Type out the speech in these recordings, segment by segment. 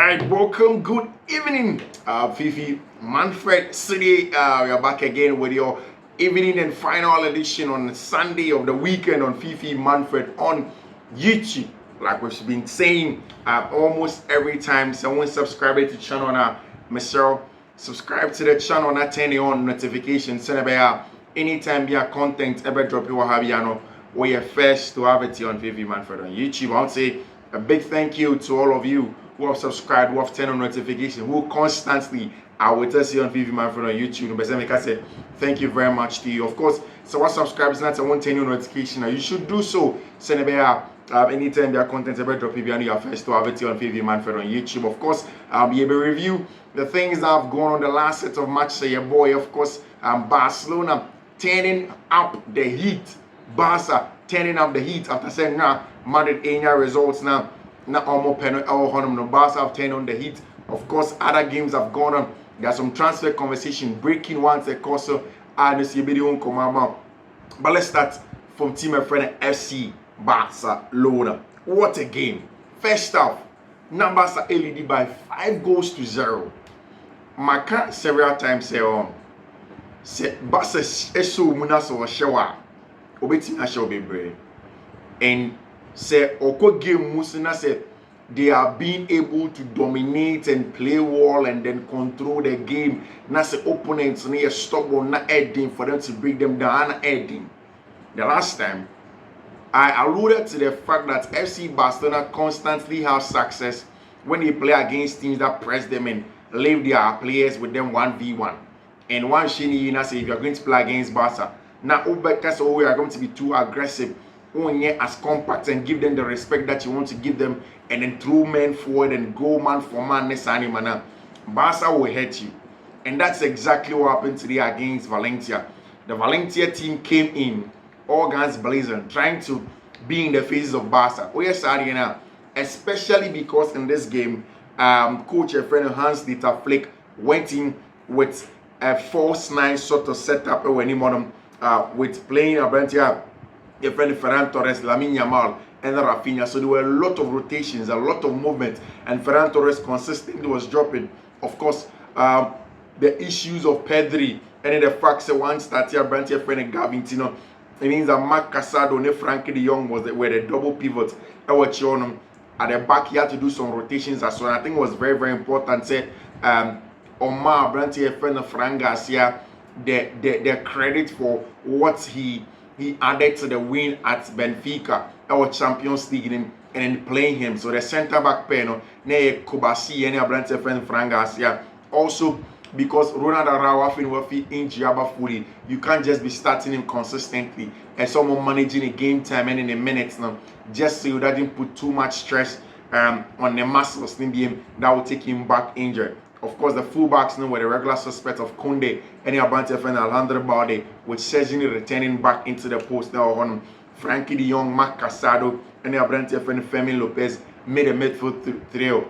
Alright, welcome, good evening, Fiifi-Manfred City. We are back again with your evening and final edition on Sunday of the weekend on Fiifi-Manfred on YouTube. Like we've been saying almost every time someone subscribe to the channel now, myself, subscribe to the channel and turn on notifications. Send anytime your content ever drop you have you we are first to have it on Fiifi-Manfred on YouTube. I would say a big thank you to all of you who have subscribed, who have turned on notification, who constantly are with us here on Fiifi-Manfred on YouTube. But I say thank you very much to you. Of course, so what subscribers not want to turn on notification. You should do so. Send anytime their content ever drop you are first to have it here on Fiifi-Manfred on YouTube. Of course, I'll be able to review the things that have gone on the last set of matches. So your boy, of course, Barcelona turning up the heat. Barca turning up the heat after saying now Madrid results now. Not almost penalty no Barca have turned on the heat. Of course, other games have gone on. There's some transfer conversation breaking once a course and see video come out. But let's start from team and friend FC Barcelona. What a game. First half, numbers are LED by 5-0. Maka several times say Barca is so munaso shower. Obeti na show be and say Oko game Musina said they are being able to dominate and play well and then control the game. Na say opponents near stubborn na heading for them to bring them down heading. The last time I alluded to the fact that FC Barcelona constantly have success when they play against teams that press them and leave their players with them 1v1. And one shiny na say if you're going to play against Barca, now because we are going to be too aggressive, as compact and give them the respect that you want to give them, and then throw men forward and go man for man. Barca will hurt you, and that's exactly what happened today against Valencia. The Valencia team came in all guns blazing, trying to be in the faces of Barca. Especially because in this game, coach and friend Hans-Dieter Flick went in with a false nine sort of setup when he with playing Valencia. Your friend Ferran Torres, Lamine Yamal, and Rafinha. So there were a lot of rotations, a lot of movement, and Ferran Torres consistently was dropping. Of course, the issues of Pedri and the fact that one started branch your friend Gavintino. It means that Marc Casado and Frankie de Jong were the double pivots. At the back, he had to do some rotations as well. I think it was very, very important. Say, Omar branch your friend Fran Garcia, the credit for what he added to the win at Benfica, our Champions League, and then playing him. So the centre back pair, Kobasi and Abrante friend Fran Garcia. Also, because Ronald Araujo was injured fully, you can't just be starting him consistently and someone managing a game time and in a minute now, just so you didn't put too much stress on the muscles in the game that will take him back injured. Of course, the fullbacks were the regular suspect of Koundé and Abante friend Alejandro Balde, with Sergio returning back into the post now on Frankie de Jong, Marc Casado, and Abante friend Fermin Lopez made a midfield trio.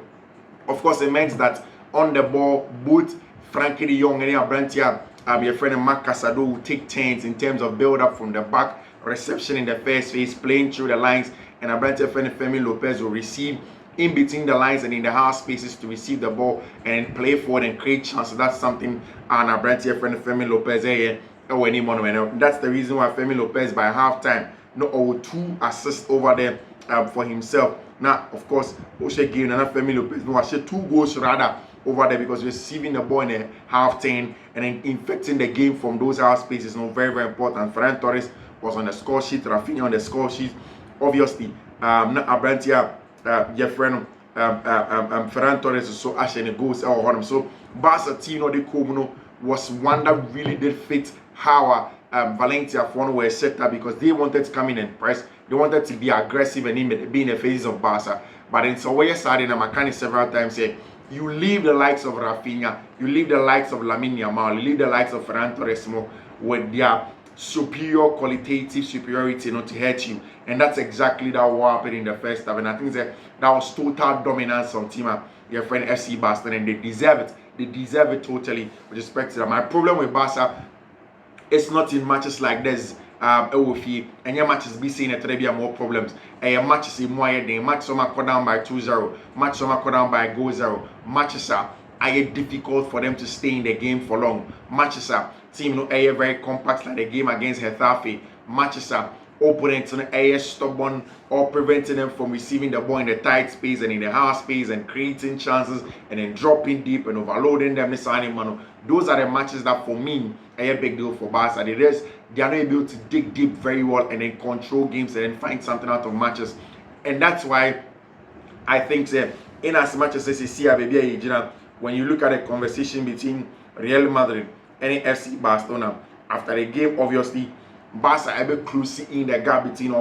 Of course, it meant that on the ball, both Frankie de Jong and Abante, your friend Marc Casado will take turns in terms of build up from the back, reception in the first phase, playing through the lines, and Abante friend Fermin Lopez will receive in between the lines and in the half spaces to receive the ball and play forward and create chances. That's something our brand here friend Fermin Lopez that's the reason why Fermin Lopez by halftime no 2 assists over there for himself. Now of course Oshe gave another Fermin Lopez no actually 2 goals rather over there because receiving the ball in the half turn and then infecting the game from those half spaces. No, very, very important. Ferran Torres was on the score sheet, Rafinha on the score sheet. Obviously, Abrantia your friend Ferran Torres is so actually goes so Barca team the Comuno was one that really did fit how Valencia were set up because they wanted to come in and press. They wanted to be aggressive and be in the faces of Barca. But in some way, Makani several times said, you leave the likes of Rafinha, you leave the likes of Lamine Yamal, you leave the likes of Ferran Torres with their superior qualitative superiority to hurt you, and that's exactly that what happened in the first half. And I think that was total dominance on team your friend FC Barcelona, and they deserve it totally with respect to that. My problem with Barca, it's not in matches like this Ewofi, and your matches be seen at be more problems. Matches in more than match some are down by 2-0, match some are down by goal 0. Matches are difficult for them to stay in the game for long. Matches are team no very compact like the game against Getafe. Matches are opponents no stubborn or preventing them from receiving the ball in the tight space and in the hard space and creating chances and then dropping deep and overloading them. Those are the matches that for me a big deal for Barca. They are not able to dig deep very well and then control games and then find something out of matches. And that's why I think that in as much as you see when you look at the conversation between Real Madrid and FC Barcelona after the game, obviously Barca able close in the gap between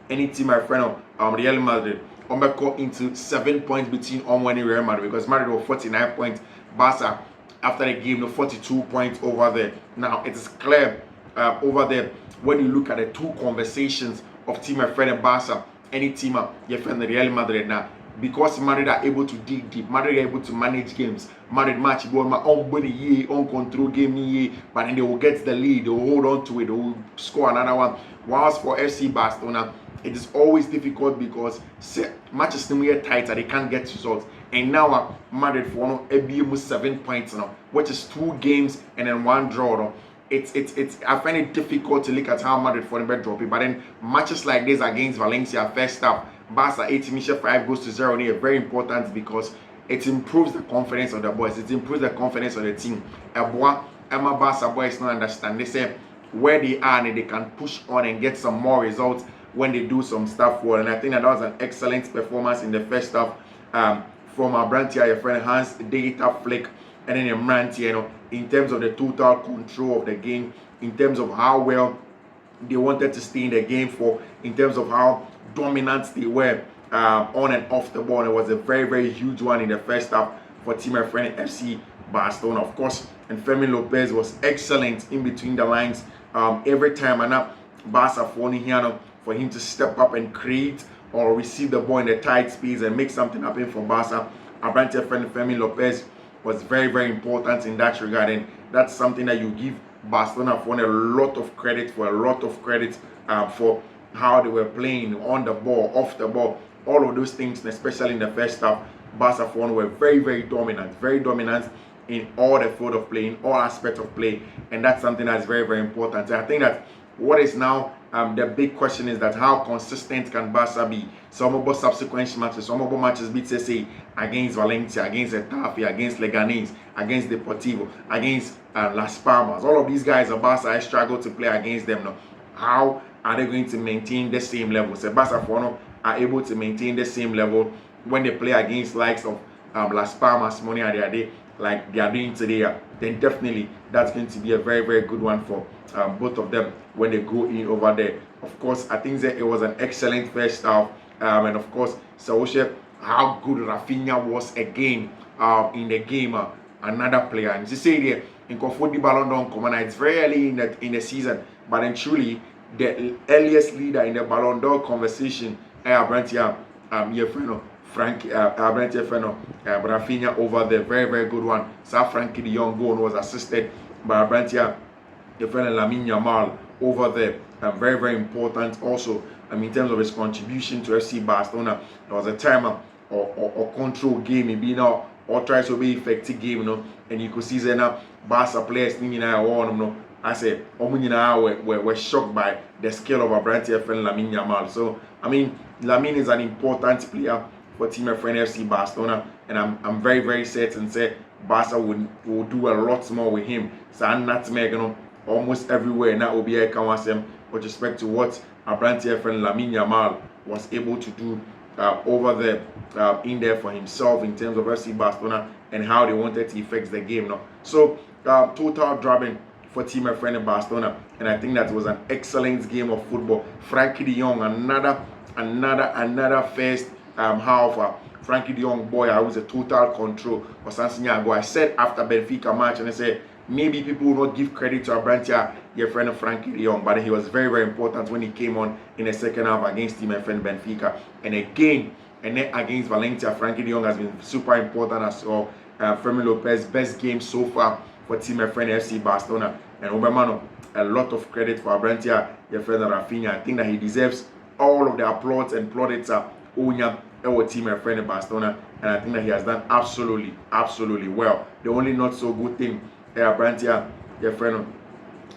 any team, my friend, Real Madrid. Got into 7 points between and Real Madrid because Madrid was 49 points. Barca after the game, 42 points over there. Now it is clear over there when you look at the two conversations of team, my friend, and Barca, any team, your friend, Real Madrid now. Because Madrid are able to dig deep, Madrid are able to manage games. Madrid match ball, on control game, but then they will get the lead, they will hold on to it, they will score another one. Whilst for FC Barcelona, it is always difficult because matches are tighter, they can't get results. And now Madrid for no 7 points now, which is 2 games and then 1 draw. No? It's I find it difficult to look at how Madrid for them dropping. But then matches like this against Valencia, first half, Barca 5 goes to 0 here, very important because it improves the confidence of the boys, it improves the confidence of the team. Emma Barca boys don't understand. They say where they are and they can push on and get some more results when they do some stuff well. And I think that was an excellent performance in the first half from our Brantia, your friend Hans Data Flick, and then Brantia, in terms of the total control of the game, in terms of how well they wanted to stay in the game for, in terms of how dominant they were on and off the ball. It was a very, very huge one in the first half for team my friend FC Barcelona, of course. And Fermin Lopez was excellent in between the lines every time. And now Barca for him to step up and create or receive the ball in the tight space and make something happen for Barca. Our friend Fermin Lopez was very, very important in that regard. And that's something that you give Barcelona for a lot of credit for how they were playing on the ball, off the ball, all of those things, especially in the first half. Barcelona were very, very dominant in all the field of play, in all aspects of play, and that's something that's very, very important. I think that what is now the big question is that how consistent can Barca be? Some of the subsequent matches, some of the matches beat say against Valencia, against Getafe, against Leganés, against Deportivo, against Las Palmas. All of these guys are Barca struggle to play against them now. How are they going to maintain the same level? So Barcelona are able to maintain the same level when they play against likes of Las Palmas, Money and the other day, like they are doing today. Then definitely that's going to be a very, very good one for both of them when they go in over there. Of course, I think that it was an excellent first half, and of course, Saoche, how good Rafinha was again in the game. Another player, and you say there in Kofu the Ballon d'Or come on, it's very early in the season, but then truly the earliest leader in the Ballon d'Or conversation, Brantia, your friend Frankie, Brantia friend Rafinha over there, very, very good one. So Frankie the young goal was assisted by Brantia, your friend Lamine Yamal over there, very, very important also. In terms of his contribution to FC Barcelona, there was a time or control game, maybe now, or try to be effective game, and you could see that now Barca players, I said, we're shocked by the skill of our brand friend Lamine Yamal. So, Lamine is an important player for team of friend FC Barcelona, and I'm very, very certain that Barca will do a lot more with him. So, I'm not making almost everywhere, and that will be a conversation with respect to what our brand friend Lamine Yamal was able to do over there, in there for himself in terms of FC Barcelona and how they wanted to affect the game now. So, total drubbing for team my friend in Barcelona, and I think that was an excellent game of football. Frankie de Jong, another first half. Frankie de Jong, boy, I was a total control for Sansinyago. I said after Benfica match, and I said maybe people will not give credit to Abrantia, your friend Frankie de Jong, but he was very, very important when he came on in the second half against team my friend Benfica, and again, and then against Valencia, Frankie de Jong has been super important as well. Fermin Lopez, best game so far for team my friend FC Barcelona. and Obama a lot of credit for Abrantia, your friend Rafinha. I think that he deserves all of the applause and plaudits our team, my friend in Barcelona, and I think that he has done absolutely well. The only not so good thing, Abrantia, your friend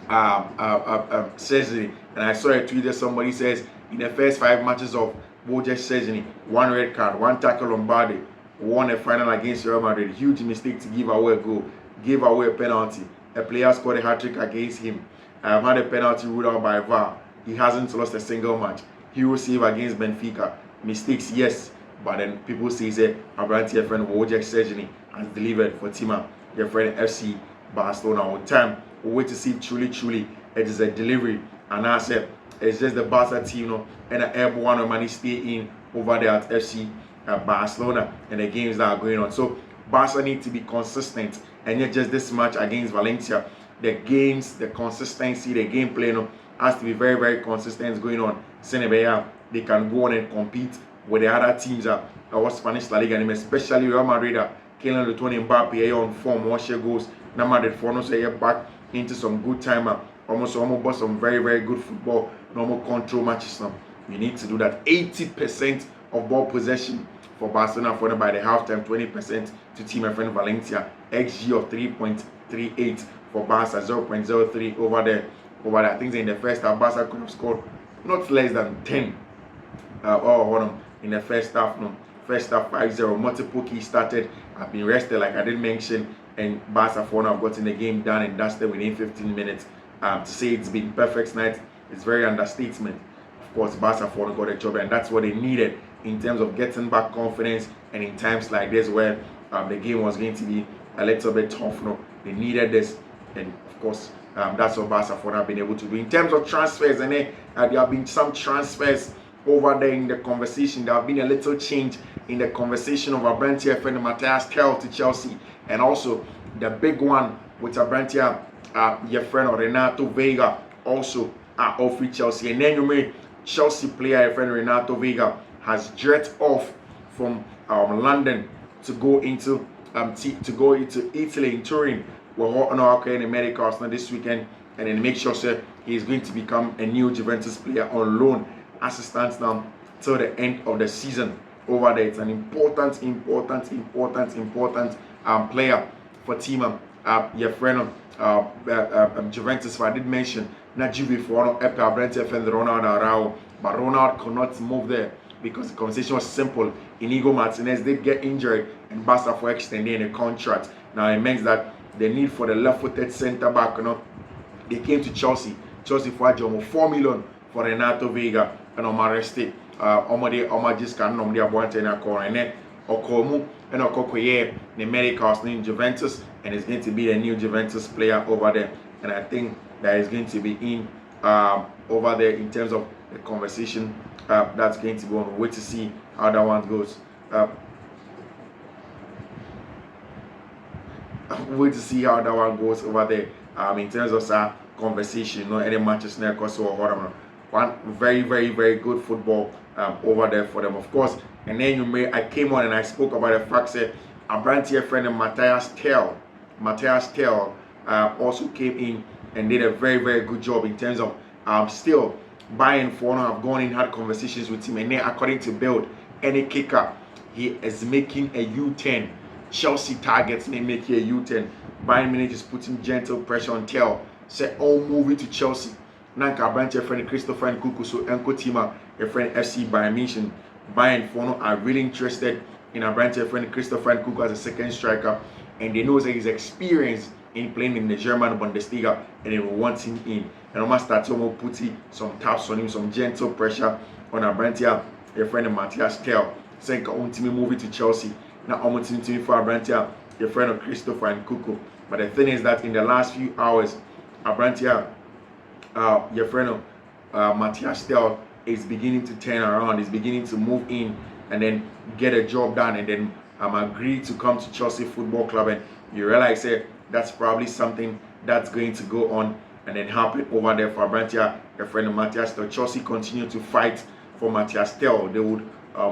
Szczesny, and I saw a tweet that somebody says in the first 5 matches of Wojciech Szczesny, 1 red card, 1 tackle on body, won a final against Real Madrid. Huge mistake to give away a goal, give away a penalty. A player scored a hat-trick against him. Had a penalty ruled out by VAR. He hasn't lost a single match. Hero save against Benfica. Mistakes, yes, but then people say Abranti, your friend Wojciech Szczesny has delivered for Tima, your friend FC Barcelona. All time, we wait to see if truly it is a delivery. And I said it's just the Barca team, and the airborne or money stay in over there at FC Barcelona and the games that are going on. So Barca need to be consistent, and yet just this match against Valencia, the games, the consistency, the gameplay has to be very consistent going on. Senegal, they can go on and compete with the other teams that our Spanish La Liga, especially Real Madrid. Kylian Mbappe on form, one share goals. Now Madrid for us back into some good time, almost bought some very good football, normal control matches now. You need to do that. 80% of ball possession for Barcelona for them by the halftime, 20% to team my friend Valencia. XG of 3.38 for Barca, 0.03 over there. I think in the first half, Barca could have scored not less than 10 in the first half. First half 5-0. Multiple keys started, have been rested, like I did mention, and Barca for now have gotten the game done and dusted within 15 minutes. To say it's been perfect night is very understatement. Of course, Barca for now got a job, and that's what they needed in terms of getting back confidence. And in times like this where the game was going to be a little bit tough, they needed this, and of course that's what Barca for now have been able to do. In terms of transfers, and there have been some transfers over there in the conversation. There have been a little change in the conversation of Abrantia friend Matthias Tel to Chelsea, and also the big one with Abrantia, your friend Renato Vega also offering Chelsea. And then you may Chelsea player, your friend Renato Vega, has jet off from London to go into Italy in Turin. We're in the medicals now this weekend, and then make sure he's going to become a new Juventus player on loan as it stands now till the end of the season over there. It's an important player for team. Your friend Juventus, I did mention not Juve for Abrantia friend Ronald Araujo, but Ronald could not move there because the conversation was simple. Inigo Martinez did get injured, and Barca for extending a contract. Now it means that the need for the left-footed centre back, they came to Chelsea for $4 million for Renato Vega and Omareste. Omar just can't know the about in a corner. Okomu and Okokoye, the medicals in Juventus, and it's going to be a new Juventus player over there. And I think that is going to be in over there in terms of the conversation that's going to go on. Wait to see how that one goes. Wait to see how that one goes over there in terms of conversation. Any matches now because one very good football over there for them, of course. And then I came on and I spoke about the fact that Abrantia friend and Matthias Tel also came in and did a very good job in terms of still buying for now. I've gone in, had conversations with him, and then according to Build, any kicker, he is making a U-turn. Chelsea targets may make a U-turn. Bayern Munich is putting gentle pressure on Tel. Say all move it to Chelsea. Nanka Abrantia friend Christopher and Kuku, so Enko Tima, a friend FC Bayern Munich. Bayern Fono are really interested in Abrantia friend Christopher and Kuku as a second striker, and they know that he's experienced in playing in the German Bundesliga, and they will want him in. And almost start to put some taps on him, some gentle pressure on Abrantia, your friend Matthias Tel. Saying on team move it to Chelsea. Now I'm team for Abrantia, your friend of Christopher and Kuku. But the thing is that in the last few hours, Abrantia, your friend of Matthias Tel, is beginning to turn around, is beginning to move in and then get a job done, and then agreed to come to Chelsea Football Club. And you realize that's probably something that's going to go on and then happen over there for Abrantia, your friend of Matthias Tel. Chelsea continue to fight for Matthias Tel. They would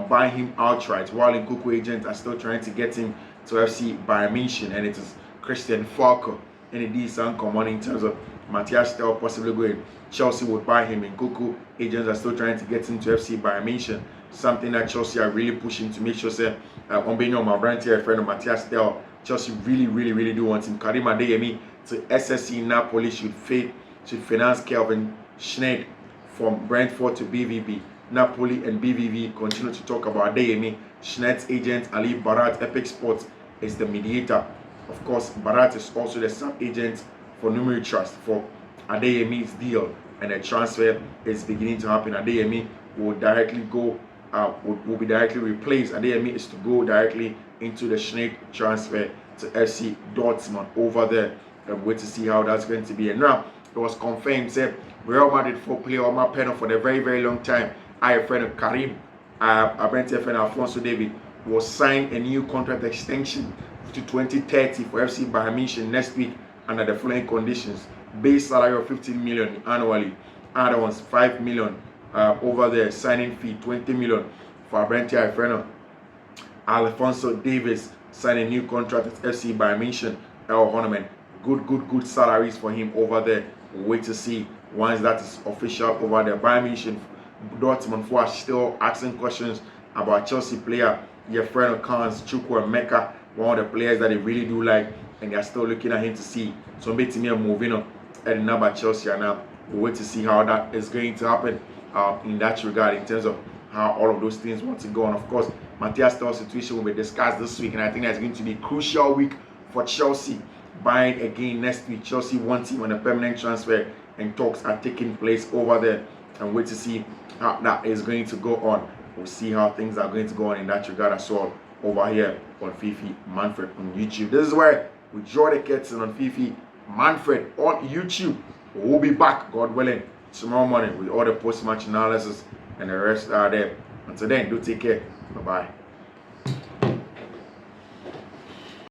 buy him outright, while Nkuku agents are still trying to get him to FC Bayern Munich, and it is Christian Falco and it is uncommon in terms of Matthias Tel possibly going. Chelsea would buy him in Kuku. Agents are still trying to get into FC Bayern Munich. Something that Chelsea are really pushing to make sure say on being on my brand here, friend of Matthias Tel. Chelsea really do want him. Karim Adeyemi to SSC Napoli should finance Kelvin Schneid from Brentford to BVB. Napoli and BVB continue to talk about Adeyemi. Schneid's agent Ali Barat Epic Sports is the mediator. Of course, Barat is also the sub-agent for Numeri Trust for Adeyemi's deal, and the transfer is beginning to happen. Adeyemi will directly go, will be directly replaced. Adeyemi is to go directly into the Schneid transfer to FC Dortmund over there. And wait to see how that's going to be. And now it was confirmed, said Real Madrid for player on my panel for the very long time. I have friend of Karim, a friend Alfonso David was signed a new contract extension to 2030 for FC Bayern Munich next week under the following conditions: base salary of 15 million annually, add-ons 5 million over there, signing fee 20 million for Abrentia Freno. Alfonso Davis signed a new contract at FC Bayern Munich. Horneman, good salaries for him over there. We'll wait to see once that is official over there. Bayern Munich, Dortmund for still asking questions about Chelsea player your friend of Kans, Chukwu and Mecca, one of the players that they really do like, and they're still looking at him to see some bit me moving on and now by Chelsea. And now we'll wait to see how that is going to happen in that regard, in terms of how all of those things want to go on. Of course, Matthias Tell's situation will be discussed this week, and I think that's going to be a crucial week for Chelsea. Buying again next week. Chelsea want him on a permanent transfer, and talks are taking place over there, and wait to see how that is going to go on. We'll see how things are going to go on in that regard as well over here on Fiifi-Manfred on YouTube. This is where we draw the curtain on Fiifi-Manfred on YouTube. We'll be back, God willing, tomorrow morning with all the post-match analysis and the rest are there. Until then, do take care. Bye-bye.